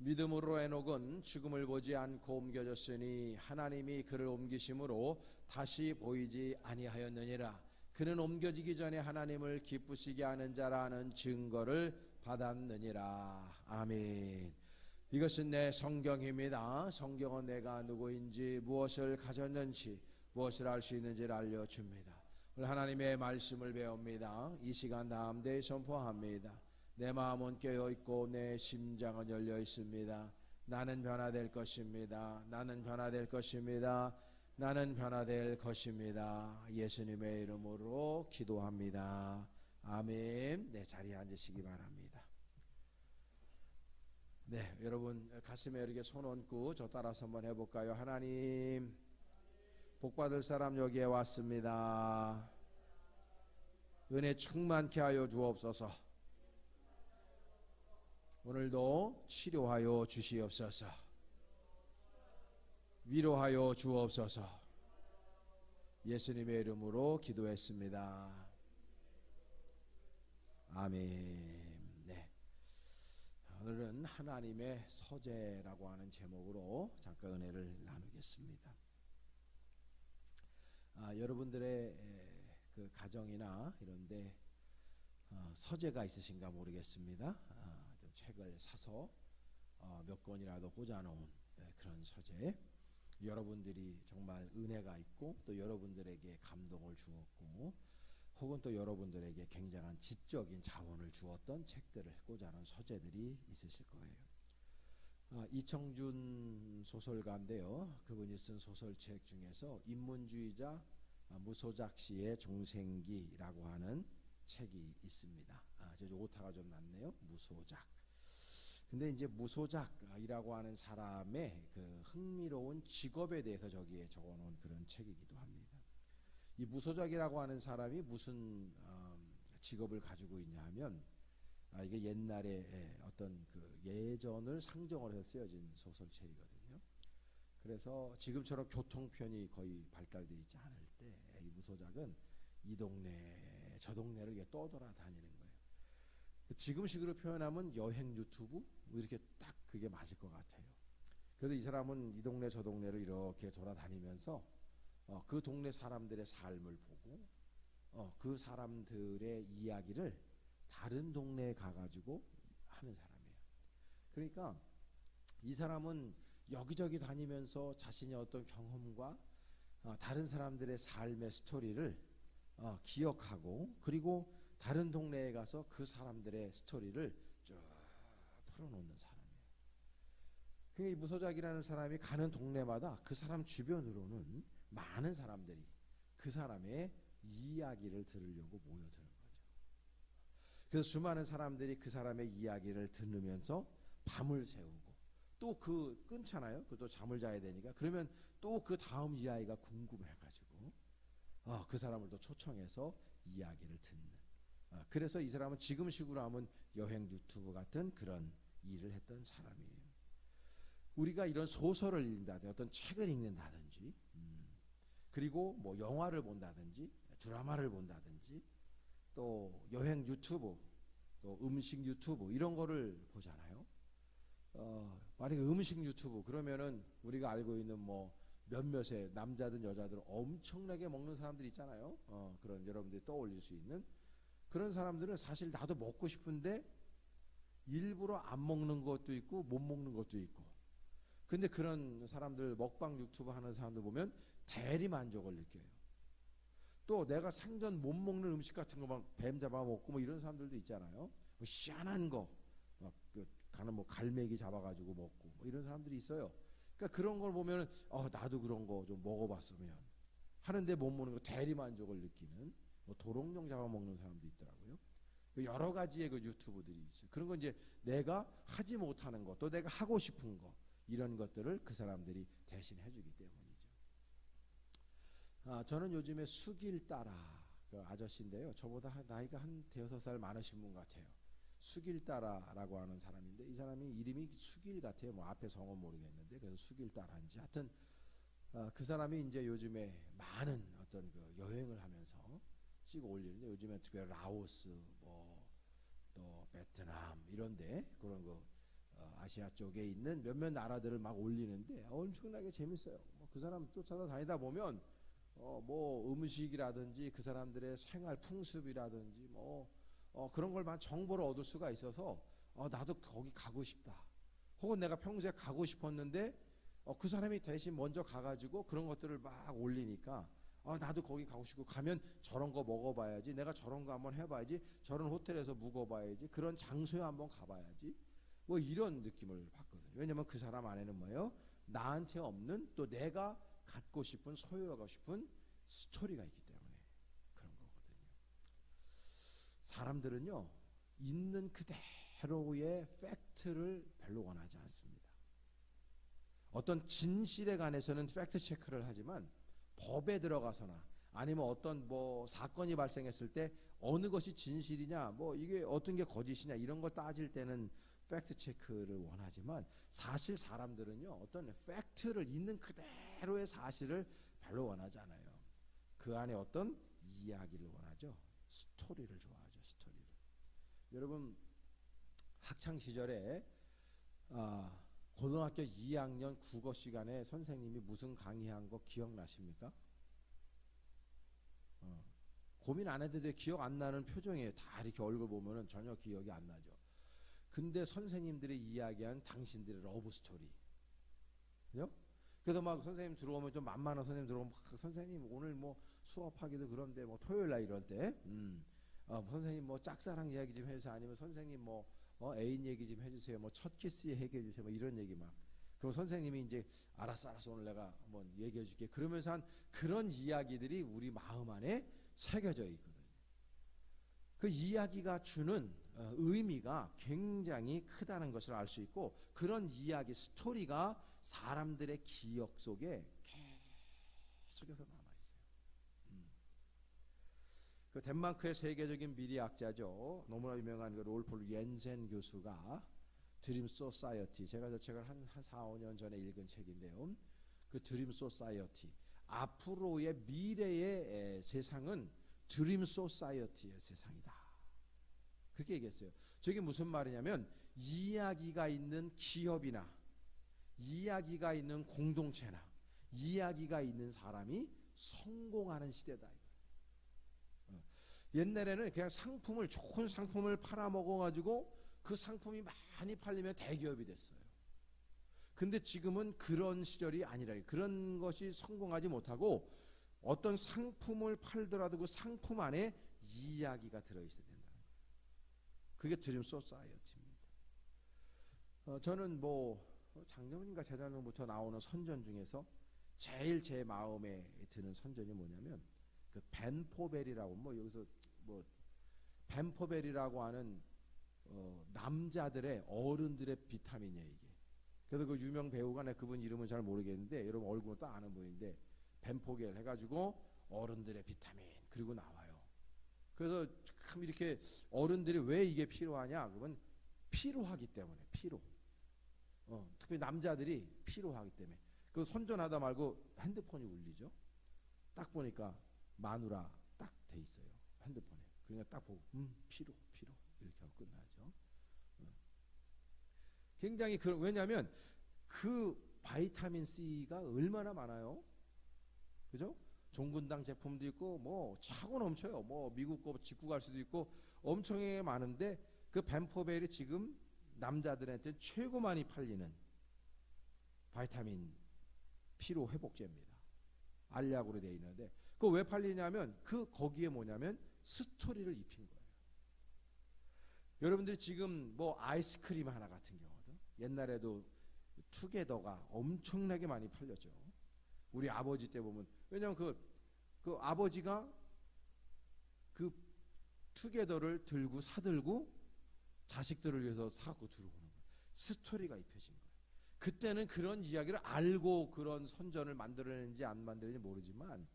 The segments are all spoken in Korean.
믿음으로 에녹은 죽음을 보지 않고 옮겨졌으니 하나님이 그를 옮기심으로 다시 보이지 아니하였느니라. 그는 옮겨지기 전에 하나님을 기쁘시게 하는 자라는 증거를 받았느니라. 아멘. 이것은 내 성경입니다. 성경은 내가 누구인지 무엇을 가졌는지 무엇을 알 수 있는지를 알려줍니다. 오늘 하나님의 말씀을 배웁니다. 이 시간 담대히 선포합니다. 내 마음은 깨어있고 내 심장은 열려 있습니다. 나는 변화될 것입니다. 나는 변화될 것입니다. 나는 변화될 것입니다. 예수님의 이름으로 기도합니다. 아멘. 네, 자리에 앉으시기 바랍니다. 네, 여러분 가슴에 이렇게 손 얹고 저 따라서 한번 해볼까요? 하나님, 복받을 사람 여기에 왔습니다. 은혜 충만케 하여 주옵소서. 오늘도 치료하여 주시옵소서. 위로하여 주옵소서. 예수님의 이름으로 기도했습니다. 아멘. 네. 오늘은 하나님의 서재라고 하는 제목으로 잠깐 은혜를 나누겠습니다. 여러분들의 그 가정이나 이런데 서재가 있으신가 모르겠습니다. 좀 책을 사서 몇 권이라도 꽂아놓은 그런 서재. 여러분들이 정말 은혜가 있고 또 여러분들에게 감동을 주었고 혹은 또 여러분들에게 굉장한 지적인 자원을 주었던 책들을 꽂아놓은 서재들이 있으실 거예요. 이청준 소설가인데요. 그분이 쓴 소설책 중에서 인문주의자 무소작 씨의 종생기라고 하는 책이 있습니다. 저 오타가 좀 났네요. 무소작. 근데 이제 무소작이라고 하는 사람의 그 흥미로운 직업에 대해서 저기에 적어놓은 그런 책이기도 합니다. 이 무소작이라고 하는 사람이 무슨 직업을 가지고 있냐 하면 이게 옛날에 어떤 그 예전을 상정을 해서 쓰여진 소설책이거든요. 그래서 지금처럼 교통편이 거의 발달되어 있지 않을 때 이 무소작은 이 동네 저 동네를 이렇게 떠돌아다니는 거예요. 지금식으로 표현하면 여행 유튜브 이렇게 딱 그게 맞을 것 같아요. 그래도 이 사람은 이 동네 저 동네를 이렇게 돌아다니면서 그 동네 사람들의 삶을 보고 그 사람들의 이야기를 다른 동네에 가가지고 하는 사람이에요. 그러니까 이 사람은 여기저기 다니면서 자신의 어떤 경험과 다른 사람들의 삶의 스토리를 기억하고 그리고 다른 동네에 가서 그 사람들의 스토리를 쭉 풀어놓는 사람이에요. 이 무소작이라는 사람이 가는 동네마다 그 사람 주변으로는 많은 사람들이 그 사람의 이야기를 들으려고 모여드는 거죠. 그래서 수많은 사람들이 그 사람의 이야기를 들으면서 밤을 새우고 또 그 끊잖아요. 또 잠을 자야 되니까 그러면 또 그 다음 이야기가 궁금해가지고 그 사람을 또 초청해서 이야기를 듣는. 그래서 이 사람은 지금식으로 하면 여행 유튜브 같은 그런 일을 했던 사람이에요. 우리가 이런 소설을 읽는다든지 어떤 책을 읽는다든지 그리고 뭐 영화를 본다든지 드라마를 본다든지 또 여행 유튜브 또 음식 유튜브 이런 거를 보잖아요. 만약에 음식 유튜브 그러면은 우리가 알고 있는 뭐 몇몇의 남자든 여자든 엄청나게 먹는 사람들 있잖아요. 그런 여러분들이 떠올릴 수 있는 그런 사람들은 사실 나도 먹고 싶은데 일부러 안 먹는 것도 있고 못 먹는 것도 있고. 근데 그런 사람들 먹방 유튜브 하는 사람들 보면 대리 만족을 느껴요. 또 내가 생전 못 먹는 음식 같은 거 막 뱀 잡아 먹고 뭐 이런 사람들도 있잖아요. 뭐 희한한 거, 막 가는 뭐 갈매기 잡아가지고 먹고 뭐 이런 사람들이 있어요. 그러니까 그런 걸 보면은 나도 그런 거 좀 먹어봤으면 하는데 못 먹는 거 대리 만족을 느끼는 뭐 도롱뇽 잡아먹는 사람도 있더라고요. 여러 가지의 그 유튜브들이 있어요. 그런 건 이제 내가 하지 못하는 거, 또 내가 하고 싶은 거 이런 것들을 그 사람들이 대신 해주기 때문이죠. 저는 요즘에 수길따라 그 아저씨인데요. 저보다 나이가 한 대여섯 살 많으신 분 같아요. 수길따라라고 하는 사람인데 이 사람이 이름이 수길 같아요. 뭐 앞에 성은 모르겠는데 그래서 수길따라인지 하여튼 그 사람이 이제 요즘에 많은 어떤 그 여행을 하면서 찍어 올리는데 요즘에 특별히 라오스 뭐 또 베트남 이런데 그런 거 아시아 쪽에 있는 몇몇 나라들을 막 올리는데 엄청나게 재밌어요. 그 사람 쫓아서 다니다 보면 뭐 음식이라든지 그 사람들의 생활 풍습이라든지 그런 걸만 정보를 얻을 수가 있어서 나도 거기 가고 싶다. 혹은 내가 평소에 가고 싶었는데 그 사람이 대신 먼저 가가지고 그런 것들을 막 올리니까 나도 거기 가고 싶고 가면 저런 거 먹어봐야지, 내가 저런 거 한번 해봐야지, 저런 호텔에서 묵어봐야지, 그런 장소에 한번 가봐야지, 뭐 이런 느낌을 받거든요. 왜냐면 그 사람 안에는 뭐예요? 나한테 없는 또 내가 갖고 싶은, 소유하고 싶은 스토리가 있기 때문에 그런 거거든요. 사람들은요, 있는 그대로의 팩트를 별로 원하지 않습니다. 어떤 진실에 관해서는 팩트 체크를 하지만 법에 들어가서나 아니면 어떤 뭐 사건이 발생했을 때 어느 것이 진실이냐, 뭐 이게 어떤 게 거짓이냐, 이런 걸 따질 때는 팩트 체크를 원하지만, 사실 사람들은요, 어떤 팩트를 있는 그대로의 사실을 별로 원하지 않아요. 그 안에 어떤 이야기를 원하죠. 스토리를 좋아하죠. 스토리를. 여러분 학창 시절에 고등학교 2학년 국어 시간에 선생님이 무슨 강의한 거 기억나십니까? 고민 안 해도 돼. 기억 안 나는 표정이에요. 다 이렇게 얼굴 보면은 전혀 기억이 안 나죠. 근데 선생님들이 이야기한 당신들의 러브 스토리, 그죠? 그래서 막 선생님 들어오면, 좀 만만한 선생님 들어오면 막 선생님 오늘 뭐 수업하기도 그런데 뭐 토요일 날 이럴 때 선생님 뭐 짝사랑 이야기 좀 해주세요. 아니면 선생님 뭐 애인 얘기 좀 해주세요. 뭐 첫 키스 얘기해 주세요. 뭐 이런 얘기 막. 그럼 선생님이 이제 알았어 오늘 내가 한번 얘기해 줄게. 그러면서 한 그런 이야기들이 우리 마음 안에 새겨져 있거든요. 그 이야기가 주는 의미가 굉장히 크다는 것을 알 수 있고, 그런 이야기, 스토리가 사람들의 기억 속에 계속해서 남아있어요. 그 덴마크의 세계적인 미래학자죠. 너무나 유명한 그 롤프 옌센 교수가 드림 소사이어티, 제가 저 책을 한 4, 5년 전에 읽은 책인데요. 그 드림 소사이어티, 앞으로의 미래의 세상은 드림 소사이어티의 세상이다. 그렇게 얘기했어요. 저게 무슨 말이냐면, 이야기가 있는 기업이나 이야기가 있는 공동체나 이야기가 있는 사람이 성공하는 시대다. 옛날에는 그냥 상품을, 좋은 상품을 팔아먹어가지고 그 상품이 많이 팔리면 대기업이 됐어요. 근데 지금은 그런 시절이 아니라, 그런 것이 성공하지 못하고 어떤 상품을 팔더라도 그 상품 안에 이야기가 들어있어야 된다는 거예요. 그게 드림 소사이어티입니다. 저는 뭐 작년인가 재작년부터 나오는 선전 중에서 제일 제 마음에 드는 선전이 뭐냐면, 그 벤포벨이라고, 뭐 여기서 뭐 벤포벨이라고 하는 남자들의, 어른들의 비타민이에요 이게. 그래서 그 유명 배우가, 내 그분 이름은 잘 모르겠는데 여러분 얼굴은 딱 아는 분인데, 벤포겔 해가지고 어른들의 비타민, 그리고 나와요. 그래서 참 이렇게 어른들이 왜 이게 필요하냐, 그러면 피로하기 때문에. 피로. 특히 남자들이 피로하기 때문에. 그 선전하다 말고 핸드폰이 울리죠. 딱 보니까 마누라 딱 돼 있어요 핸드폰에. 그러니까 딱 보고 피로 이렇게 하고 끝나죠. 굉장히 왜냐하면 그 바이타민 C가 얼마나 많아요, 그죠? 종근당 제품도 있고 뭐 차고 넘쳐요. 뭐 미국 거 직구 갈 수도 있고 엄청나게 많은데, 그 벤포벨이 지금 남자들한테 최고 많이 팔리는 바이타민 피로 회복제입니다. 알약으로 되어 있는데, 그거 왜 팔리냐면 거기에 뭐냐면 스토리를 입힌 거예요. 여러분들이 지금 뭐 아이스크림 하나 같은 경우도 옛날에도 투게더가 엄청나게 많이 팔렸죠. 우리 아버지 때 보면, 왜냐면 그 아버지가 그 투게더를 사들고 자식들을 위해서 사고 들어오는 거예요. 스토리가 입혀진 거예요. 그때는 그런 이야기를 알고 그런 선전을 만들어내는지 안 만들어내는지 모르지만,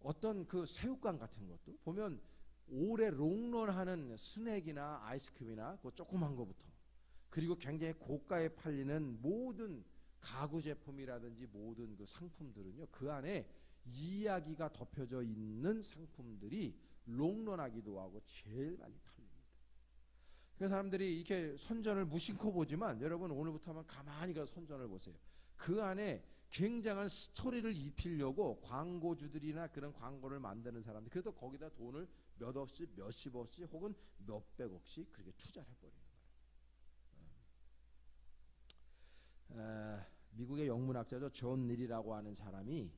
어떤 그 새우깡 같은 것도 보면 오래 롱런하는 스낵이나 아이스크림이나 그 조그만 거부터, 그리고 굉장히 고가에 팔리는 모든 가구 제품이라든지 모든 그 상품들은요, 그 안에 이야기가 덮여져 있는 상품들이 롱런하기도 하고 제일 많이 팔립니다. 그 사람들이 이렇게 선전을 무심코 보지만 여러분 오늘부터 한번 가만히 가서 선전을 보세요. 그 안에 굉장한 스토리를 입히려고 광고주들이나 그런 광고를 만드는 사람들, 그래서 거기다 돈을 몇 억씩, 몇십억씩 혹은 몇백억씩 그렇게 투자를 해버리는 거예요. 미국의 영문학자죠. 존 닐이라고 하는 사람이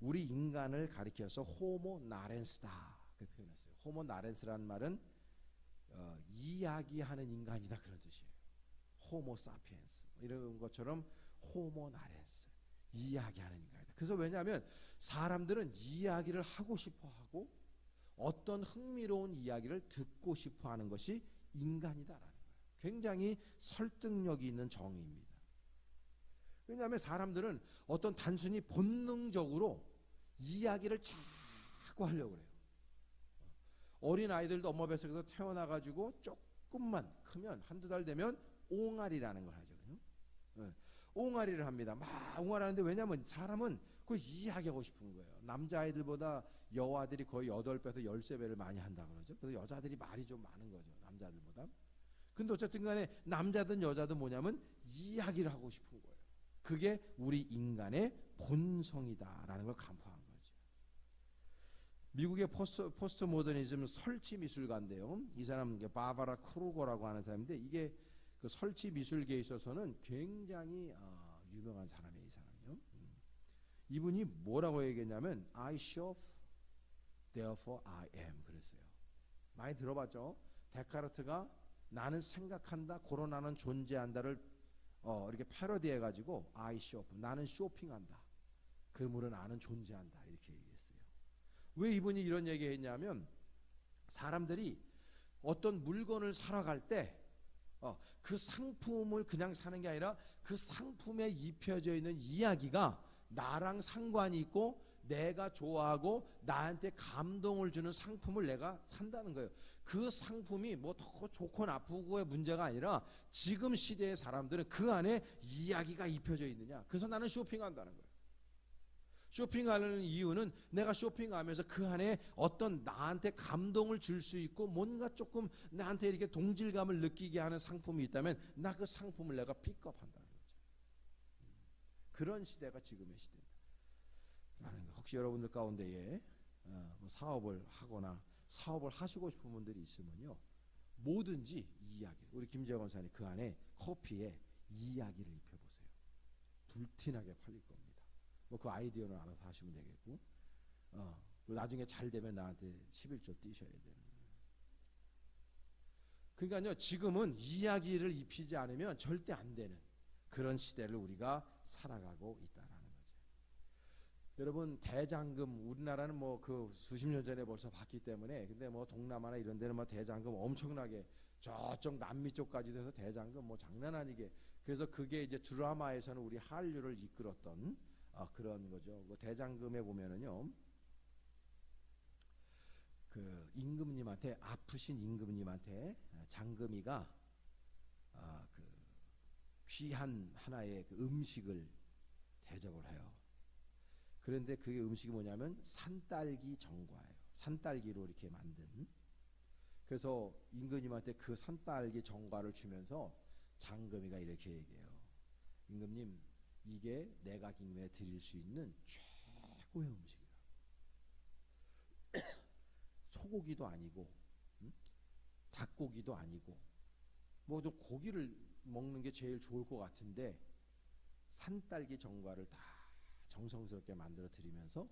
우리 인간을 가리켜서 호모 나렌스다 그렇게 표현했어요. 호모 나렌스라는 말은 이야기하는 인간이다 그런 뜻이에요. 호모 사피엔스 이런 것처럼 호모 나렌스, 이야기하는 인간이다. 그래서 왜냐하면 사람들은 이야기를 하고 싶어하고 어떤 흥미로운 이야기를 듣고 싶어하는 것이 인간이다라는 거예요. 굉장히 설득력이 있는 정의입니다. 왜냐하면 사람들은 어떤 단순히 본능적으로 이야기를 자꾸 하려고 그래요. 어린 아이들도 엄마 뱃속에서 태어나가지고 조금만 크면 한두 달 되면 옹알이라는 걸 하거든요. 옹알이를 합니다. 막 옹알하는데 왜냐하면 사람은 그걸 이야기하고 싶은 거예요. 남자아이들보다 여아들이 거의 8배에서 13배를 많이 한다 그러죠. 그래서 여자들이 말이 좀 많은 거죠. 남자들보다. 근데 어쨌든 간에 남자든 여자든 뭐냐면 이야기를 하고 싶은 거예요. 그게 우리 인간의 본성이다라는 걸 간파한 거죠. 미국의 포스트 모더니즘 설치 미술가인데요. 이 사람 바바라 크루거라고 하는 사람인데 이게 그 설치 미술계에 있어서는 굉장히 유명한 사람이에요. 이 사람이요. 이분이 뭐라고 얘기했냐면 I shop, therefore I am 그랬어요. 많이 들어봤죠? 데카르트가 나는 생각한다, 고로 나는 존재한다를 이렇게 패러디해가지고 I shop, 나는 쇼핑한다. 그러므로 나는 존재한다 이렇게 얘기했어요. 왜 이분이 이런 얘기했냐면 사람들이 어떤 물건을 사러 갈 때 그 상품을 그냥 사는 게 아니라 그 상품에 입혀져 있는 이야기가 나랑 상관이 있고 내가 좋아하고 나한테 감동을 주는 상품을 내가 산다는 거예요. 그 상품이 뭐 더 좋고 나쁘고의 문제가 아니라 지금 시대의 사람들은 그 안에 이야기가 입혀져 있느냐. 그래서 나는 쇼핑한다는 거예요. 쇼핑하는 이유는 내가 쇼핑하면서 그 안에 어떤 나한테 감동을 줄 수 있고 뭔가 조금 나한테 이렇게 동질감을 느끼게 하는 상품이 있다면 나 그 상품을 내가 픽업한다는 거죠. 그런 시대가 지금의 시대입니다. 혹시 여러분들 가운데에 뭐 사업을 하거나 사업을 하시고 싶은 분들이 있으면요, 뭐든지 이야기, 우리 김재원 원사님 그 안에 커피에 이야기를 입혀보세요. 불티나게 팔릴 겁니다. 뭐 그 아이디어는 알아서 하시면 되겠고, 나중에 잘 되면 나한테 11조 띄셔야 되는 거예요. 그러니까요, 지금은 이야기를 입히지 않으면 절대 안 되는 그런 시대를 우리가 살아가고 있다라는 거죠. 여러분 대장금, 우리나라는 뭐 그 수십 년 전에 벌써 봤기 때문에, 근데 뭐 동남아나 이런 데는 뭐 대장금 엄청나게 저쪽 남미 쪽까지 돼서 대장금 뭐 장난 아니게, 그래서 그게 이제 드라마에서는 우리 한류를 이끌었던 그런 거죠. 그 대장금에 보면은요, 그 임금님한테, 아프신 임금님한테 장금이가 그 귀한 하나의 그 음식을 대접을 해요. 그런데 그게 음식이 뭐냐면 산딸기 정과예요. 산딸기로 이렇게 만든. 그래서 임금님한테 그 산딸기 정과를 주면서 장금이가 이렇게 얘기해요. 임금님, 이게 내가 임금에 드릴 수 있는 최고의 음식이다. 소고기도 아니고 닭고기도 아니고 뭐 좀 고기를 먹는 게 제일 좋을 것 같은데 산딸기 정과를 다 정성스럽게 만들어 드리면서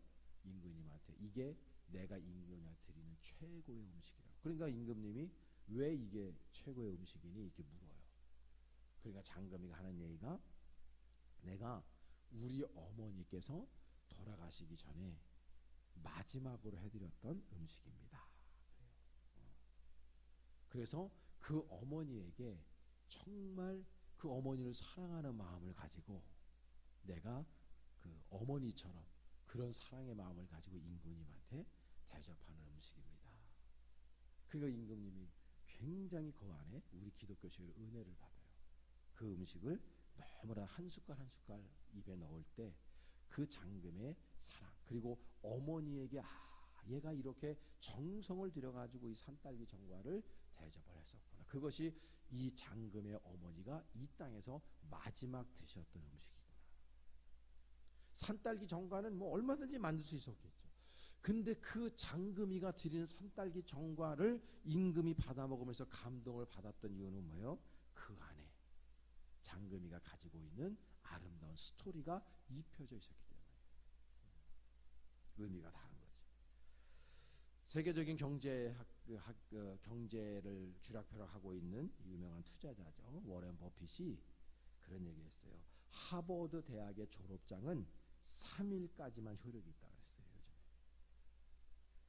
임금님한테 이게 내가 임금님한테 드리는 최고의 음식이라고. 그러니까 임금님이 왜 이게 최고의 음식이니 이렇게 물어요. 그러니까 장금이가 하는 얘기가, 내가 우리 어머니께서 돌아가시기 전에 마지막으로 해드렸던 음식입니다. 그래서 그 어머니에게 정말 그 어머니를 사랑하는 마음을 가지고 내가 그 어머니처럼 그런 사랑의 마음을 가지고 임금님한테 대접하는 음식입니다. 그러니까 임금님이 굉장히 그 안에 우리 기독교식의 은혜를 받아요. 그 음식을 너무나 한 숟갈 한 숟갈 입에 넣을 때 그 장금의 사랑, 그리고 어머니에게 얘가 이렇게 정성을 들여가지고 이 산딸기 정과를 대접을 했었구나. 그것이 이 장금의 어머니가 이 땅에서 마지막 드셨던 음식이구나. 산딸기 정과는 뭐 얼마든지 만들 수 있었겠죠. 근데 그 장금이가 드리는 산딸기 정과를 임금이 받아 먹으면서 감동을 받았던 이유는 뭐예요? 그 안에 장금이가 가지고 있는 아름다운 스토리가 입혀져 있었기 때문에. 의미가 다른 거지. 세계적인 경제를 주락펴락 하고 있는 유명한 투자자죠. 워렌 버핏이 그런 얘기했어요. 하버드 대학의 졸업장은 3일까지만 효력이 있다고 했어요. 요즘에.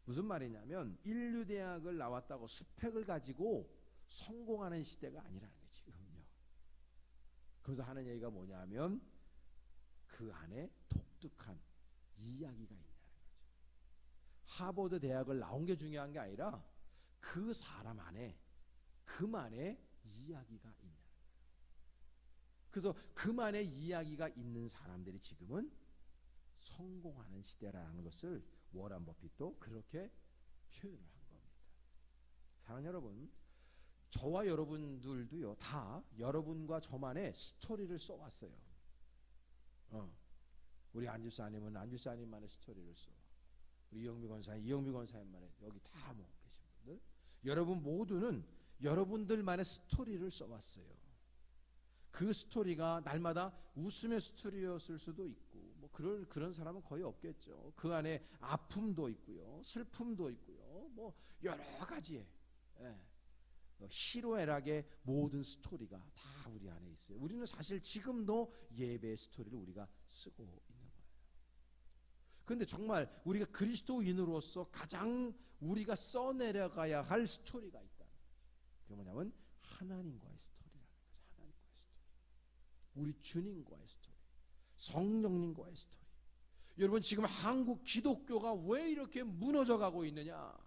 무슨 말이냐면 인류대학을 나왔다고 스펙을 가지고 성공하는 시대가 아니라는 거예요. 지금요. 그래서 하는 얘기가 뭐냐면 그 안에 독특한 이야기가 있냐는 거죠. 하버드 대학을 나온 게 중요한 게 아니라 그 사람 안에 그만의 이야기가 있냐는 거예요. 그래서 그만의 이야기가 있는 사람들이 지금은 성공하는 시대라는 것을 워런 버핏도 그렇게 표현을 한 겁니다. 사랑하는 여러분, 저와 여러분들도요, 다 여러분과 저만의 스토리를 써왔어요. 우리 안집사님은 안집사님만의 스토리를 써. 우리 이영미 권사님만의, 여기 다 모여 계신 분들, 여러분 모두는 여러분들만의 스토리를 써왔어요. 그 스토리가 날마다 웃음의 스토리였을 수도 있고, 뭐 그런 사람은 거의 없겠죠. 그 안에 아픔도 있고요, 슬픔도 있고요, 뭐 여러 가지의 희로애락의 모든 스토리가 다 우리 안에 있어요. 우리는 사실 지금도 예배의 스토리를 우리가 쓰고 있는 거예요. 그런데 정말 우리가 그리스도인으로서 가장 우리가 써내려가야 할 스토리가 있다는 거죠. 그게 뭐냐면 하나님과의 스토리라는 거죠. 하나님과의 스토리. 우리 주님과의 스토리. 성령님과의 스토리. 여러분, 지금 한국 기독교가 왜 이렇게 무너져 가고 있느냐?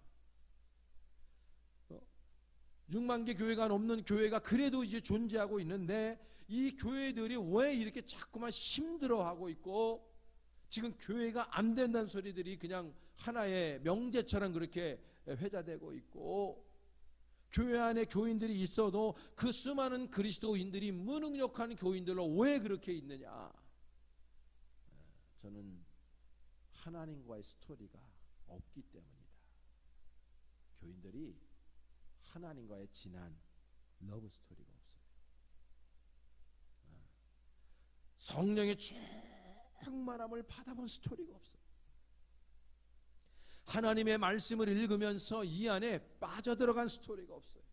6만 개 교회가 넘는 교회가 그래도 이제 존재하고 있는데, 이 교회들이 왜 이렇게 자꾸만 힘들어하고 있고, 지금 교회가 안 된다는 소리들이 그냥 하나의 명제처럼 그렇게 회자되고 있고, 교회 안에 교인들이 있어도 그 수많은 그리스도인들이 무능력한 교인들로 왜 그렇게 있느냐? 저는 하나님과의 스토리가 없기 때문이다. 교인들이 하나님과의 진한 러브 스토리가 없어요. 성령의 충만함을 받아본 스토리가 없어요. 하나님의 말씀을 읽으면서 이 안에 빠져들어간 스토리가 없어요.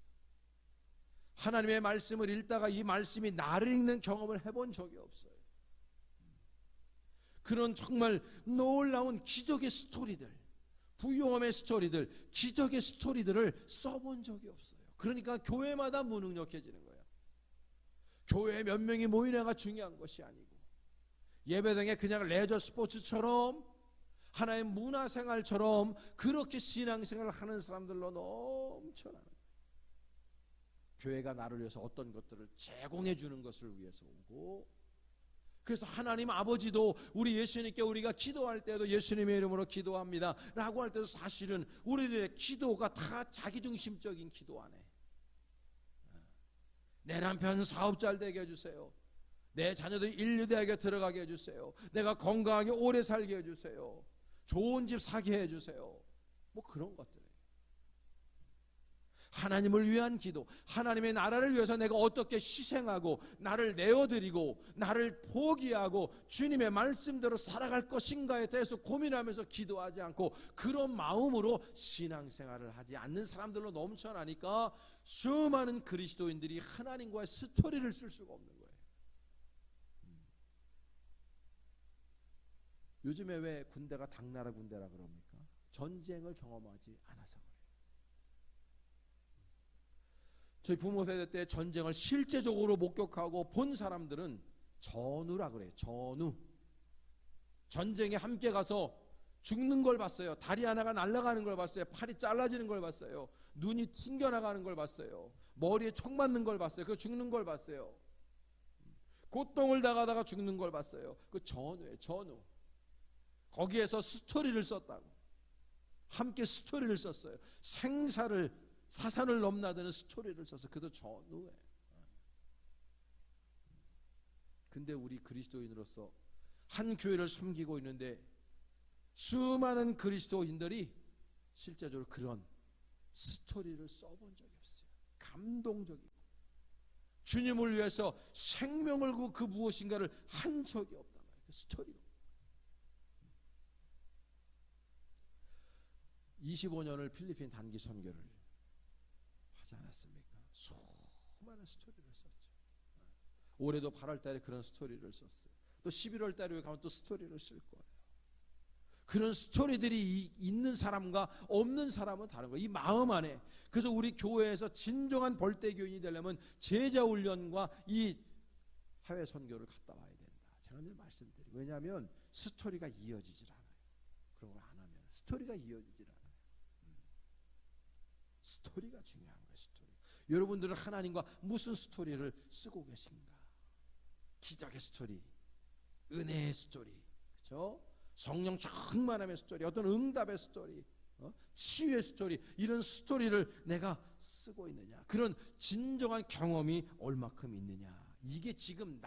하나님의 말씀을 읽다가 이 말씀이 나를 읽는 경험을 해본 적이 없어요. 그런 정말 놀라운 기적의 스토리들, 부유함의 스토리들, 기적의 스토리들을 써본 적이 없어요. 그러니까 교회마다 무능력해지는 거예요. 교회에 몇 명이 모이냐가 중요한 것이 아니고, 예배당에 그냥 레저 스포츠처럼 하나의 문화생활처럼 그렇게 신앙생활을 하는 사람들로 넘쳐나는 거예요. 교회가 나를 위해서 어떤 것들을 제공해 주는 것을 위해서 오고, 그래서 하나님 아버지도 우리 예수님께 우리가 기도할 때도 예수님의 이름으로 기도합니다 라고 할 때도 사실은 우리들의 기도가 다 자기중심적인 기도 안에, 내 남편 사업 잘 되게 해주세요, 내 자녀들 인류대학에 들어가게 해주세요, 내가 건강하게 오래 살게 해주세요, 좋은 집 사게 해주세요, 뭐 그런 것들이에요. 하나님을 위한 기도, 하나님의 나라를 위해서 내가 어떻게 희생하고 나를 내어드리고 나를 포기하고 주님의 말씀대로 살아갈 것인가에 대해서 고민하면서 기도하지 않고 그런 마음으로 신앙생활을 하지 않는 사람들로 넘쳐나니까 수많은 그리스도인들이 하나님과의 스토리를 쓸 수가 없는 거예요. 요즘에 왜 군대가 당나라 군대라 그럽니까? 전쟁을 경험하지 않아서 그래요. 저희 부모 세대 때 전쟁을 실제적으로 목격하고 본 사람들은 전우라 그래요. 전우. 전쟁에 함께 가서 죽는 걸 봤어요. 다리 하나가 날아가는 걸 봤어요. 팔이 잘라지는 걸 봤어요. 눈이 튕겨나가는 걸 봤어요. 머리에 총 맞는 걸 봤어요. 그 죽는 걸 봤어요. 고통을 당하다가 죽는 걸 봤어요. 그 전우예요. 전우. 거기에서 스토리를 썼다고. 함께 스토리를 썼어요. 생사를 사산을 넘나드는 스토리를 써서 그도 전후에. 근데 우리 그리스도인으로서 한 교회를 섬기고 있는데 수많은 그리스도인들이 실제적으로 그런 스토리를 써본 적이 없어요. 감동적이고 주님을 위해서 생명을 걸고 그 무엇인가를 한 적이 없단 말이에요. 그 스토리가. 25년을 필리핀 단기 선교를 하지 않았습니까? 수많은 스토리를 썼죠. 올해도 8월 달에 그런 스토리를 썼어요. 또 11월 달에 가면 또 스토리를 쓸 거예요. 그런 스토리들이 있는 사람과 없는 사람은 다른 거예요. 이 마음 안에. 그래서 우리 교회에서 진정한 벌떼교인이 되려면 제자 훈련과 이 해외 선교를 갔다 와야 된다. 제가 늘 말씀드리고. 왜냐하면 스토리가 이어지질 않아요. 그런 걸 안 하면 스토리가 이어지질 않아요. 스토리가 중요한 거예요. 스토리. 여러분들은 하나님과 무슨 스토리를 쓰고 계신가? 기적의 스토리, 은혜의 스토리, 그렇죠? 성령 충만함의 스토리, 어떤 응답의 스토리, 치유의 스토리, 이런 스토리를 내가 쓰고 있느냐? 그런 진정한 경험이 얼마큼 있느냐? 이게 지금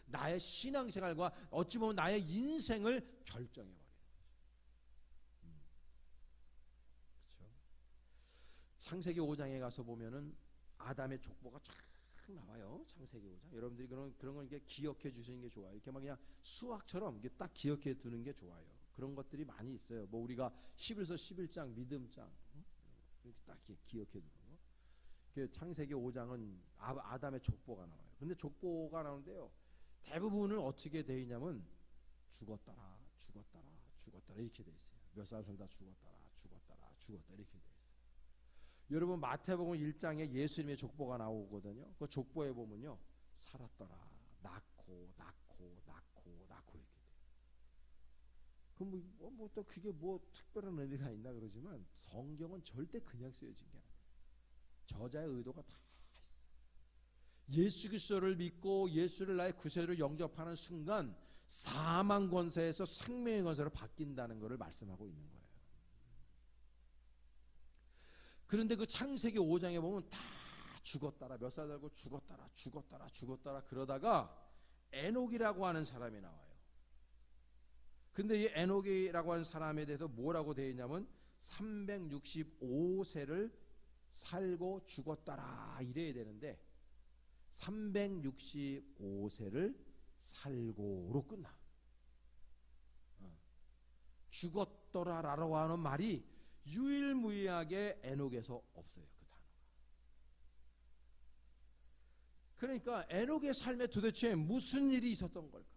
나의 신앙생활과 어찌 보면 나의 인생을 결정해 버려요. 그렇죠? 창세기 5장에 가서 보면은 아담의 족보가 쫙 나와요. 창세기 5장. 여러분들이 그런 걸 이렇게 기억해 주시는 게 좋아요. 이렇게 막 그냥 수학처럼 이렇게 딱 기억해 두는 게 좋아요. 그런 것들이 많이 있어요. 뭐 우리가 11서 11장 믿음장 이렇게 딱 기억해 두는 거. 그 창세기 5장은 아담의 족보가 나와요. 근데 족보가 나오는데요. 대부분을 어떻게 돼 있냐면 죽었더라 이렇게 돼 있어요. 몇 살 살다 죽었더라 이렇게 돼 있어요. 여러분 마태복음 1장에 예수님의 족보가 나오거든요. 그 족보에 보면요. 살았더라. 낳고 이렇게 돼요. 그럼 뭐 또 그게 뭐 특별한 의미가 있나 그러지만 성경은 절대 그냥 쓰여진 게 아니에요. 저자의 의도가 다 있어요. 예수 그리스도를 믿고 예수를 나의 구세주로 영접하는 순간 사망 권세에서 생명의 권세로 바뀐다는 것을 말씀하고 있는 거예요. 그런데 그 창세기 5장에 보면 다 죽었더라. 몇 살 살고 죽었더라. 그러다가 에녹이라고 하는 사람이 나와요. 근데 이 에녹이라고 하는 사람에 대해서 뭐라고 되어 있냐면 365세를 살고 죽었더라 이래야 되는데 365세를 살고로 끝나. 죽었더라라고 하는 말이 유일무이하게 에녹에서 없어요. 그 단어가. 그러니까 에녹의 삶에 도대체 무슨 일이 있었던 걸까?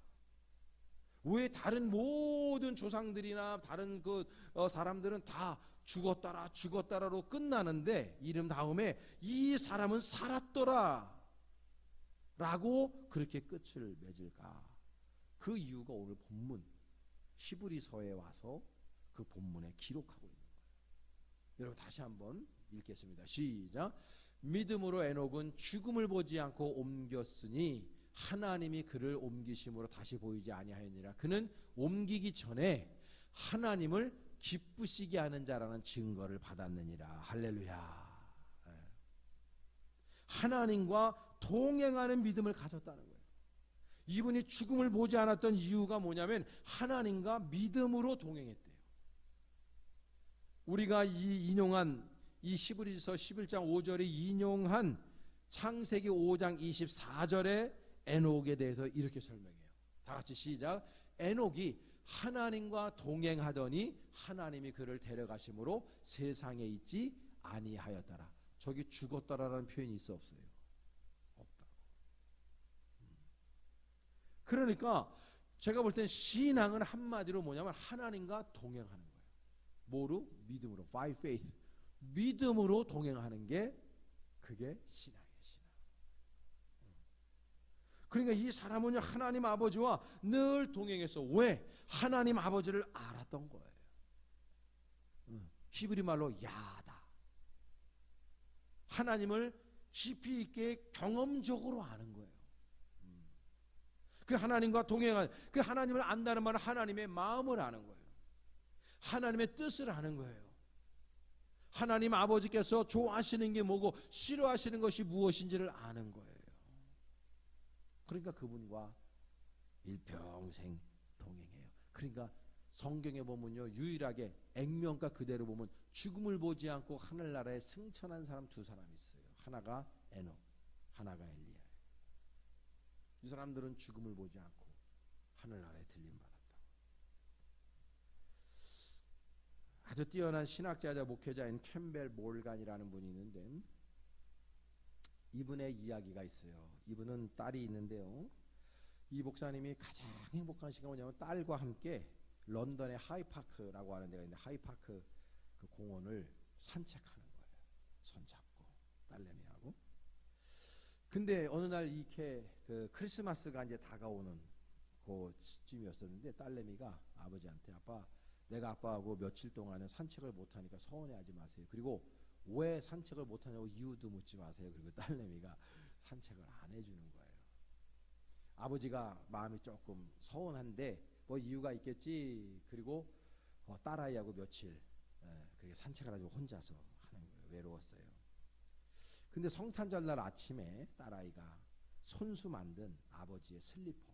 왜 다른 모든 조상들이나 다른 사람들은 다 죽었더라로 끝나는데 이름 다음에 이 사람은 살았더라 라고 그렇게 끝을 맺을까? 그 이유가 오늘 본문 히브리서에 와서 그 본문에 기록하고 있는 거예요. 여러분 다시 한번 읽겠습니다. 시작. 믿음으로 에녹은 죽음을 보지 않고 옮겼으니 하나님이 그를 옮기심으로 다시 보이지 아니하였느니라. 그는 옮기기 전에 하나님을 기쁘시게 하는 자라는 증거를 받았느니라. 할렐루야. 하나님과 동행하는 믿음을 가졌다는 거예요. 이분이 죽음을 보지 않았던 이유가 뭐냐면 하나님과 믿음으로 동행했대요. 우리가 인용한 이 히브리서 11장 5절에 인용한 창세기 5장 24절에 에녹에 대해서 이렇게 설명해요. 다 같이 시작. 에녹이 하나님과 동행하더니 하나님이 그를 데려가심으로 세상에 있지 아니하였더라. 저기 죽었더라라는 표현이 있어 없어요? 없다고. 그러니까 제가 볼 땐 신앙은 한마디로 뭐냐면 하나님과 동행하는 거예요. 뭐로? 믿음으로. By faith. 믿음으로 동행하는 게 그게 신앙이에요. 신앙. 그러니까 이 사람은 하나님 아버지와 늘 동행했어. 왜? 하나님 아버지를 알았던 거예요. 히브리 말로 야다. 하나님을 깊이 있게 경험적으로 아는 거예요. 그 하나님과 동행한, 그 하나님을 안다는 말은 하나님의 마음을 아는 거예요. 하나님의 뜻을 아는 거예요. 하나님 아버지께서 좋아하시는 게 뭐고 싫어하시는 것이 무엇인지를 아는 거예요. 그러니까 그분과 일평생 동행해요. 그러니까 성경에 보면요, 유일하게 액면가 그대로 보면 죽음을 보지 않고 하늘나라에 승천한 사람 두 사람이 있어요. 하나가 에녹, 하나가 엘리야. 이 사람들은 죽음을 보지 않고 하늘나라에 들림받았다. 아주 뛰어난 신학자자 목회자인 캠벨 몰간이라는 분이 있는데, 이분의 이야기가 있어요. 이분은 딸이 있는데요, 이 목사님이 가장 행복한 시간이 뭐냐면 딸과 함께 런던의 하이파크라고 하는 데가 있는데, 하이파크 그 공원을 산책하는 거예요. 손잡고 딸내미하고. 근데 어느 날 이렇게 그 크리스마스가 이제 다가오는 그쯤이었었는데, 딸내미가 아버지한테 아빠, 내가 아빠하고 며칠 동안은 산책을 못하니까 서운해하지 마세요. 그리고 왜 산책을 못하냐고 이유도 묻지 마세요. 그리고 딸내미가 산책을 안 해주는 거예요. 아버지가 마음이 조금 서운한데 뭐 이유가 있겠지. 그리고 딸아이하고 며칠 그렇게 산책을 하고 혼자서 하는 거예요. 외로웠어요. 근데 성탄절날 아침에 딸아이가 손수 만든 아버지의 슬리퍼,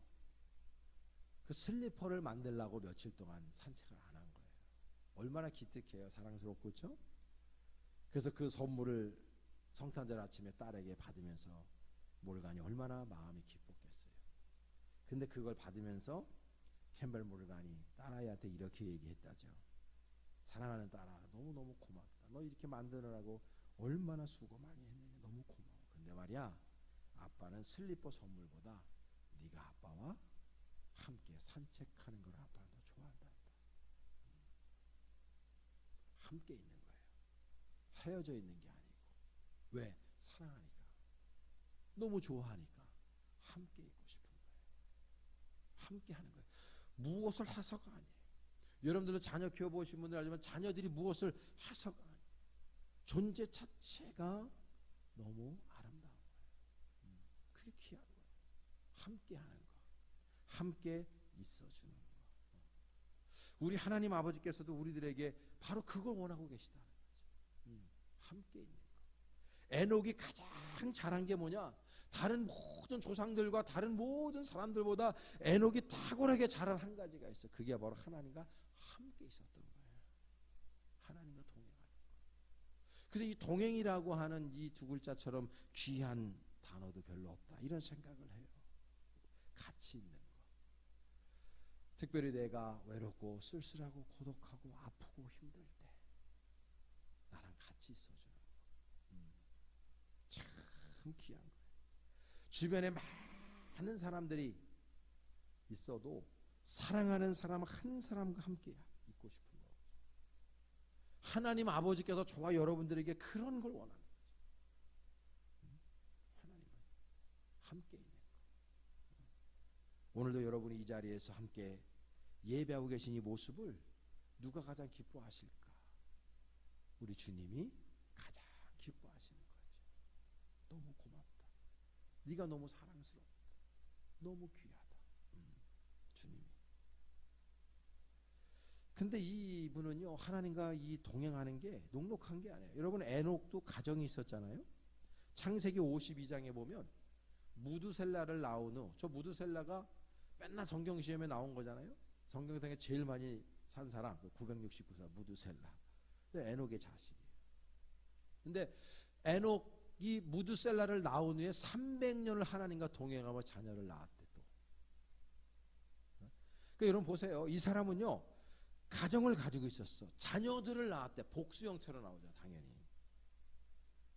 그 슬리퍼를 만들려고 며칠 동안 산책을 안 한 거예요. 얼마나 기특해요. 사랑스럽고, 그렇죠? 그래서 그 선물을 성탄절 아침에 딸에게 받으면서 몰간이 얼마나 마음이 기뻤겠어요. 근데 그걸 받으면서 캠벨 몰간이 딸아이한테 이렇게 얘기했다죠. 사랑하는 딸아, 너무너무 고맙다. 너 이렇게 만드느라고 얼마나 수고 많이 했느냐. 너무 고마워. 근데 말이야, 아빠는 슬리퍼 선물보다 네가 아빠와 함께 산책하는 걸 아빠는 더 좋아한다. 함께 있는 거예요. 헤어져 있는 게 아니고. 왜? 사랑하니까. 너무 좋아하니까 함께 있고 싶은 거예요. 함께 하는 거예요. 무엇을 해서가 아니에요. 여러분들도 자녀 키워보신 분들 알지만 자녀들이 무엇을 해서가 아니에요. 존재 자체가 너무 아름다운 거예요. 그게 귀한 거예요. 함께 하는 거. 함께 있어주는 거. 우리 하나님 아버지께서도 우리들에게 바로 그걸 원하고 계시다는 거죠. 함께 있는 거. 에녹이 가장 잘한 게 뭐냐? 다른 모든 조상들과 다른 모든 사람들보다 에녹이 탁월하게 잘한 한 가지가 있어. 그게 바로 하나님과 함께 있었던 거예요. 하나님과 동행하는 거. 그래서 이 동행이라고 하는 이 두 글자처럼 귀한 단어도 별로 없다. 이런 생각을 해요. 같이 있는 거. 특별히 내가 외롭고 쓸쓸하고 고독하고 아프고 힘들 때 나랑 같이 있어주는 거. 참 귀한 거예요. 주변에 많은 사람들이 있어도 사랑하는 사람 한 사람과 함께 있고 싶은 거. 하나님 아버지께서 저와 여러분들에게 그런 걸 원하는 거죠. 하나님은 함께 있는 거. 오늘도 여러분이 이 자리에서 함께 예배하고 계신 이 모습을 누가 가장 기뻐하실까? 우리 주님이 가장 기뻐하시는 거죠. 너무 고맙다. 네가 너무 사랑스럽다. 너무 귀하다. 주님이. 근데 이분은요, 하나님과 이 동행하는 게 녹록한 게 아니에요. 여러분, 에녹도 가정이 있었잖아요. 창세기 52장에 보면 무두셀라를 낳은 후, 저 무두셀라가 맨날 성경 시험에 나온 거잖아요. 성경상에 제일 많이 산 사람 969사 무두셀라. 에녹의 자식이에요. 근데 에녹이 무두셀라를 낳은 후에 300년을 하나님과 동행하며 자녀를 낳았대 또. 그러니까 여러분 보세요. 이 사람은요, 가정을 가지고 있었어. 자녀들을 낳았대. 복수 형태로 나오죠, 당연히.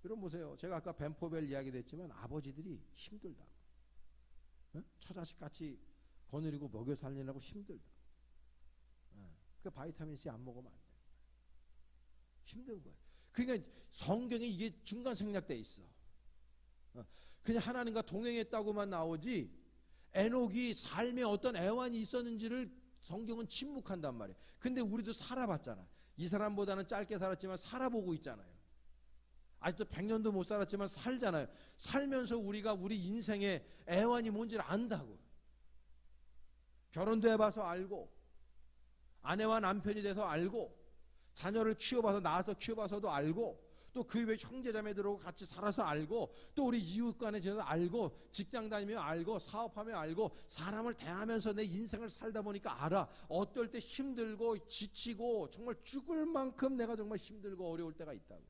여러분 보세요. 제가 아까 벤포벨 이야기도 했지만 아버지들이 힘들다고. 처자식 같이 거느리고 먹여 살리느라고 힘들다. 그 바이타민 C 안 먹으면 안 돼. 힘든 거예요. 그러니까 성경에 이게 중간 생략돼 있어. 그냥 하나님과 동행했다고만 나오지 에녹이 삶에 어떤 애환이 있었는지를 성경은 침묵한단 말이에요. 근데 우리도 살아봤잖아. 이 사람보다는 짧게 살았지만 살아보고 있잖아요. 아직도 100년도 못 살았지만 살잖아요. 살면서 우리가 우리 인생의 애환이 뭔지를 안다고. 결혼도 해봐서 알고, 아내와 남편이 돼서 알고, 자녀를 키워봐서 낳아서 키워봐서도 알고 또 그 외 형제자매들하고 같이 살아서 알고 또 우리 이웃 간에 지내서 알고 직장 다니며 알고 사업하며 알고 사람을 대하면서 내 인생을 살다 보니까 알아. 어떨 때 힘들고 지치고 정말 죽을 만큼 내가 정말 힘들고 어려울 때가 있다고.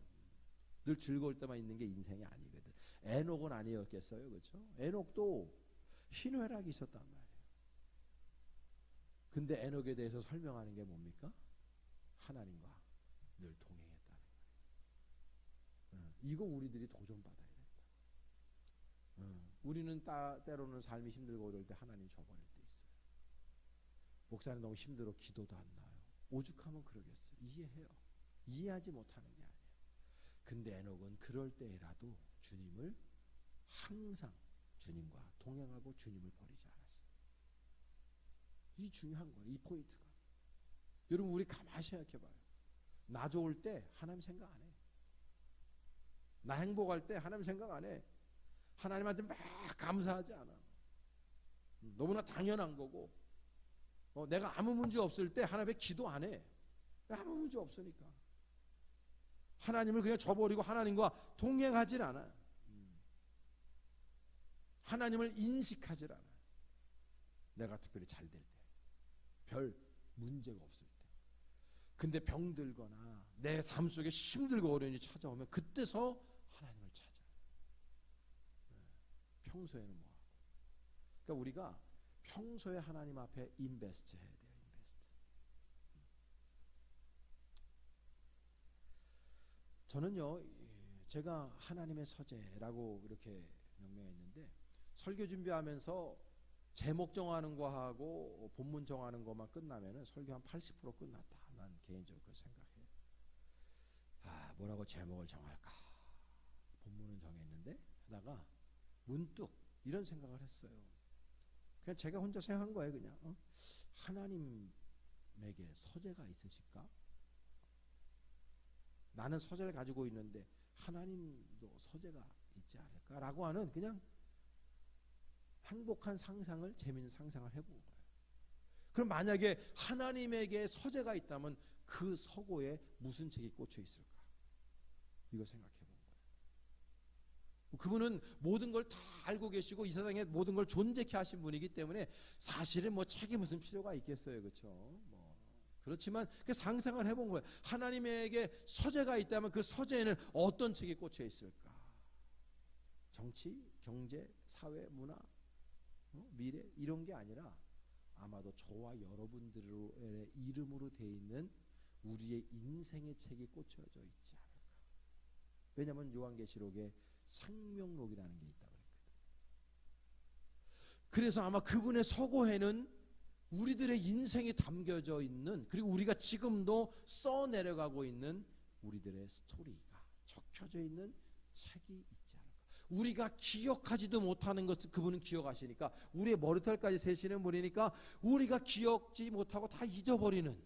늘 즐거울 때만 있는 게 인생이 아니거든. 에녹은 아니었겠어요, 그렇죠? 에녹도 희노애락이 있었단 말이에요. 근데 에녹에 대해서 설명하는 게 뭡니까? 하나님과 늘 동행했다는 거예요. 이거 우리들이 도전받아야 된다. 우리는 때로는 삶이 힘들고 어려울 때 하나님 줘버릴 때 있어요. 목사님 너무 힘들어 기도도 안 나요. 오죽하면 그러겠어요. 이해해요. 이해하지 못하는 게 아니에요. 근데 에녹은 그럴 때라도 주님을 항상 주님과 동행하고 주님을 버리지 않았어요. 이 중요한 거예요. 이 포인트가. 여러분 우리 가만히 생각해봐요. 나 좋을 때 하나님 생각 안 해. 나 행복할 때 하나님 생각 안 해. 하나님한테 막 감사하지 않아. 너무나 당연한 거고 내가 아무 문제 없을 때 하나님께 기도 안 해. 아무 문제 없으니까. 하나님을 그냥 저버리고 하나님과 동행하질 않아. 하나님을 인식하질 않아. 내가 특별히 잘 될 때. 별 문제가 없을 때. 근데 병들거나 내 삶 속에 힘들고 어려움이 찾아오면 그때서 하나님을 찾아. 평소에는 뭐하고. 그러니까 우리가 평소에 하나님 앞에 인베스트 해야 돼요. 인베스트. 저는요, 제가 하나님의 서재라고 이렇게 명명했는데 설교 준비하면서 제목 정하는 거 하고 본문 정하는 것만 끝나면은 설교 한 80% 끝났다. 난 개인적으로 생각해요. 뭐라고 제목을 정할까? 본문은 정했는데 하다가 문득 이런 생각을 했어요. 그냥 제가 혼자 생각한 거예요. 그냥 하나님에게 서재가 있으실까? 나는 서재를 가지고 있는데 하나님도 서재가 있지 않을까라고 하는 그냥 행복한 상상을, 재미있는 상상을 해본 거예요. 그럼 만약에 하나님에게 서재가 있다면 그 서고에 무슨 책이 꽂혀 있을까? 이거 생각해 본 거예요. 그분은 모든 걸 다 알고 계시고 이 세상에 모든 걸 존재케 하신 분이기 때문에 사실은 뭐 책이 무슨 필요가 있겠어요. 그렇죠? 그렇지만 그 상상을 해본 거예요. 하나님에게 서재가 있다면 그 서재에는 어떤 책이 꽂혀 있을까? 정치, 경제, 사회, 문화, 미래 이런 게 아니라 아마도 저와 여러분들의 이름으로 되어 있는 우리의 인생의 책이 꽂혀져 있지 않을까. 왜냐하면 요한계시록에 생명록이라는 게 있다고 했거든. 그래서 아마 그분의 서고에는 우리들의 인생이 담겨져 있는, 그리고 우리가 지금도 써내려가고 있는 우리들의 스토리가 적혀져 있는 책이 있지 않을까. 우리가 기억하지도 못하는 것을 그분은 기억하시니까, 우리의 머리털까지 세시는 분이니까 우리가 기억지 못하고 다 잊어버리는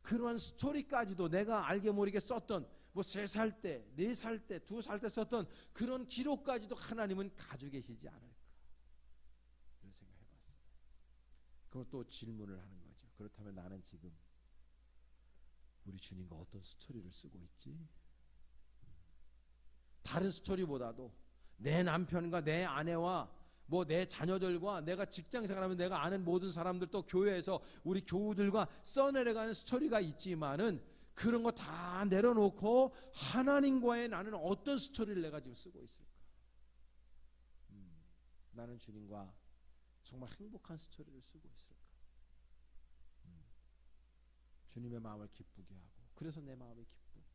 그러한 스토리까지도 내가 알게 모르게 썼던, 뭐 3살 때, 4살 때, 2살 때 썼던 그런 기록까지도 하나님은 가지고 계시지 않을까. 그런 생각해봤어요. 그럼 또 질문을 하는 거죠. 그렇다면 나는 지금 우리 주님과 어떤 스토리를 쓰고 있지? 다른 스토리보다도 내 남편과 내 아내와 뭐 내 자녀들과 내가 직장생활하면 내가 아는 모든 사람들, 또 교회에서 우리 교우들과 써내려가는 스토리가 있지만은 그런 거 다 내려놓고 하나님과의 나는 어떤 스토리를 내가 지금 쓰고 있을까? 나는 주님과 정말 행복한 스토리를 쓰고 있을까? 주님의 마음을 기쁘게 하고, 그래서 내 마음이 기쁘고,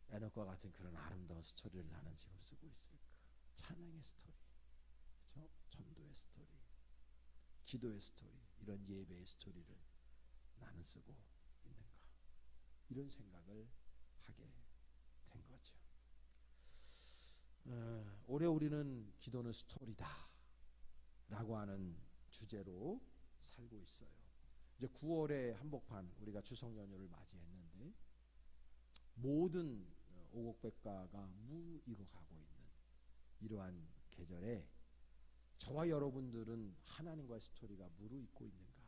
에녹과 같은 그런 아름다운 스토리를 나는 지금 쓰고 있을까? 찬양의 스토리, 그렇죠? 전도의 스토리, 기도의 스토리, 이런 예배의 스토리를 나는 쓰고 있는가? 이런 생각을 하게 된 거죠. 올해 우리는 기도는 스토리다 라고 하는 주제로 살고 있어요. 이제 9월에 한복판 우리가 추석 연휴를 맞이했는데 모든 오곡백과가 무익어가고 있는 이러한 계절에 저와 여러분들은 하나님과의 스토리가 무르익고 있는가?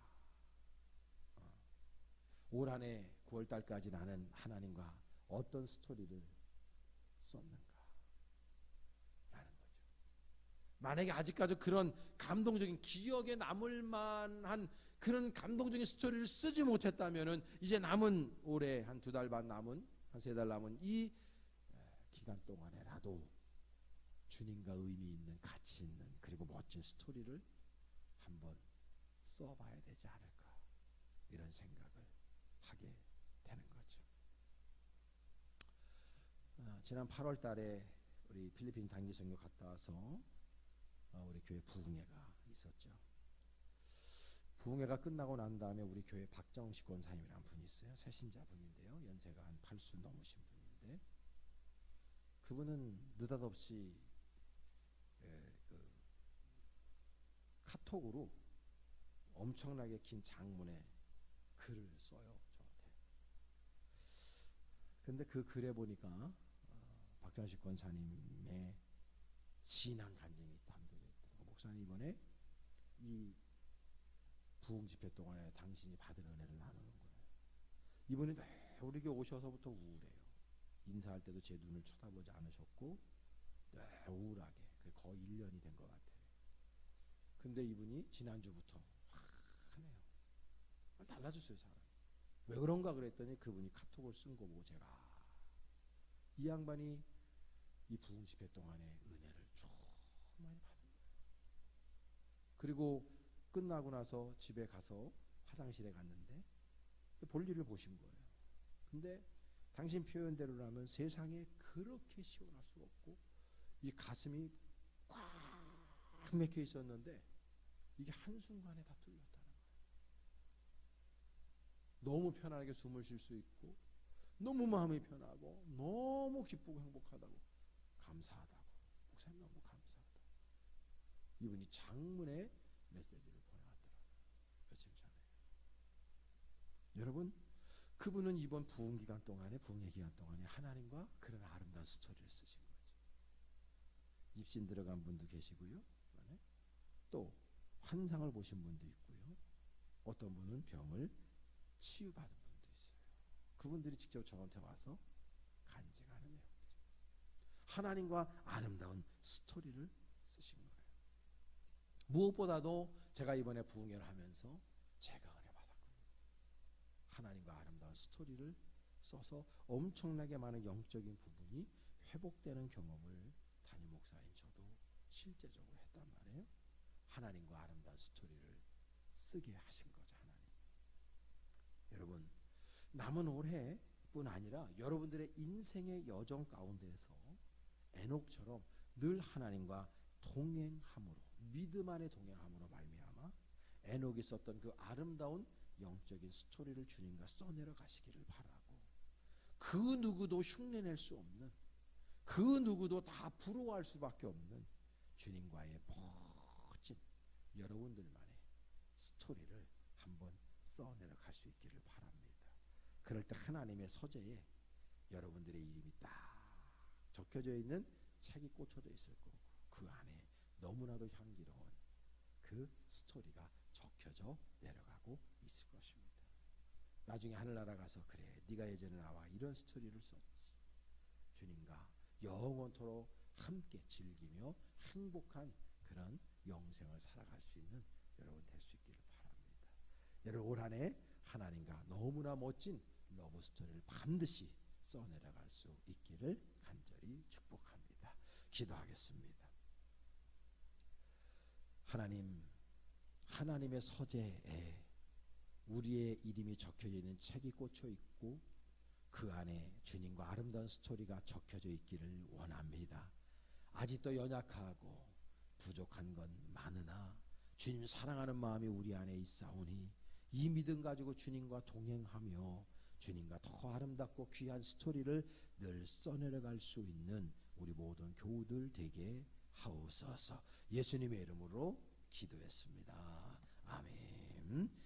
올 한해 9월 달까지 나는 하나님과 어떤 스토리를 썼는가 라는 거죠. 만약에 아직까지 그런 감동적인 기억에 남을 만한 그런 감동적인 스토리를 쓰지 못했다면은 이제 남은 올해 한 2달 반 남은 한 3달 남은 이 기간 동안에라도 주님과 의미 있는 가치 있는 그리고 멋진 스토리를 한번 써봐야 되지 않을까 이런 생각을 하게 되는 거죠. 지난 8월 달에 우리 필리핀 단기 선교 갔다 와서 우리 교회 부흥회가 있었죠. 부흥회가 끝나고 난 다음에 우리 교회 박정식 권사님이라는 분이 있어요. 새신자 분인데요. 연세가 한 80 넘으신 분인데 그분은 느닷없이 카톡으로 엄청나게 긴 장문의 글을 써요. 저한테. 근데 그 글에 보니까 박정식 권사님의 신앙 간증이 담겨져 있더라고요. 목사님 이번에 이 부흥 집회 동안에 당신이 받은 은혜를 나누는 거예요. 이분이 우리 교회 오셔서부터 우울해요. 인사할 때도 제 눈을 쳐다보지 않으셨고 우울하게 거의 1년이 된 것 같아요. 근데 이분이 지난주부터 화내요. 달라졌어요 사람이. 왜 그런가 그랬더니 그분이 카톡을 쓴 거 보고 제가 이 양반이 이 부흥 집회 동안에 은혜를 쭉 많이 받은 거예요. 그리고 끝나고 나서 집에 가서 화장실에 갔는데 볼일을 보신 거예요. 근데 당신 표현대로라면 세상에 그렇게 시원할 수가 없고 이 가슴이 꽉 막혀 있었는데 이게 한순간에 다 뚫렸다는 거예요. 너무 편하게 숨을 쉴 수 있고 너무 마음이 편하고 너무 기쁘고 행복하다고 감사하다고 목사님 너무 감사하다고 이분이 장문의 메시지를 보내왔더라고요. 며칠 전에. 여러분 그분은 이번 부흥 기간 동안에 부흥의 기간 동안에 하나님과 그런 아름다운 스토리를 쓰신 거죠. 입신 들어간 분도 계시고요. 또 환상을 보신 분도 있고요. 어떤 분은 병을 치유받은 분도 있어요. 그분들이 직접 저한테 와서 간증하는 내용이죠. 하나님과 아름다운 스토리를 쓰신 거예요. 무엇보다도 제가 이번에 부흥회를 하면서 제가 은혜 받았거든요. 하나님과 아름다운 스토리를 써서 엄청나게 많은 영적인 부분이 회복되는 경험을 담임 목사인 저도 실제적으로 했단 말이에요. 하나님과 아름다운 스토리를 쓰게 하신 거죠. 하나님. 여러분 남은 올해뿐 아니라 여러분들의 인생의 여정 가운데에서 에녹처럼 늘 하나님과 동행함으로 믿음 안에 동행함으로 말미암아 에녹이 썼던 그 아름다운 영적인 스토리를 주님과 써내려 가시기를 바라고 그 누구도 흉내낼 수 없는 그 누구도 다 부러워할 수밖에 없는 주님과의 멋진 여러분들만의 스토리를 한번 써내려 갈 수 있기를 바랍니다. 그럴 때 하나님의 서재에 여러분들의 이름이 딱 적혀져 있는 책이 꽂혀져 있을 거고 그 안에 너무나도 향기로운 그 스토리가 적혀져 내려가고 있을 것입니다. 나중에 하늘나라 가서 그래 네가 예전에 나와 이런 스토리를 썼지. 주님과 영원토록 함께 즐기며 행복한 그런 영생을 살아갈 수 있는 여러분 될 수 있기를 바랍니다. 여러분 올 한 해 하나님과 너무나 멋진 러브 스토리를 반드시 써내려갈 수 있기를 간절히 축복합니다. 기도하겠습니다. 하나님, 하나님의 서재에 우리의 이름이 적혀져 있는 책이 꽂혀 있고 그 안에 주님과 아름다운 스토리가 적혀져 있기를 원합니다. 아직도 연약하고 부족한 건 많으나 주님 사랑하는 마음이 우리 안에 있사오니 이 믿음 가지고 주님과 동행하며 주님과 더 아름답고 귀한 스토리를 늘 써내려갈 수 있는 우리 모든 교우들 되게 하옵소서. 예수님의 이름으로 기도했습니다. 아멘.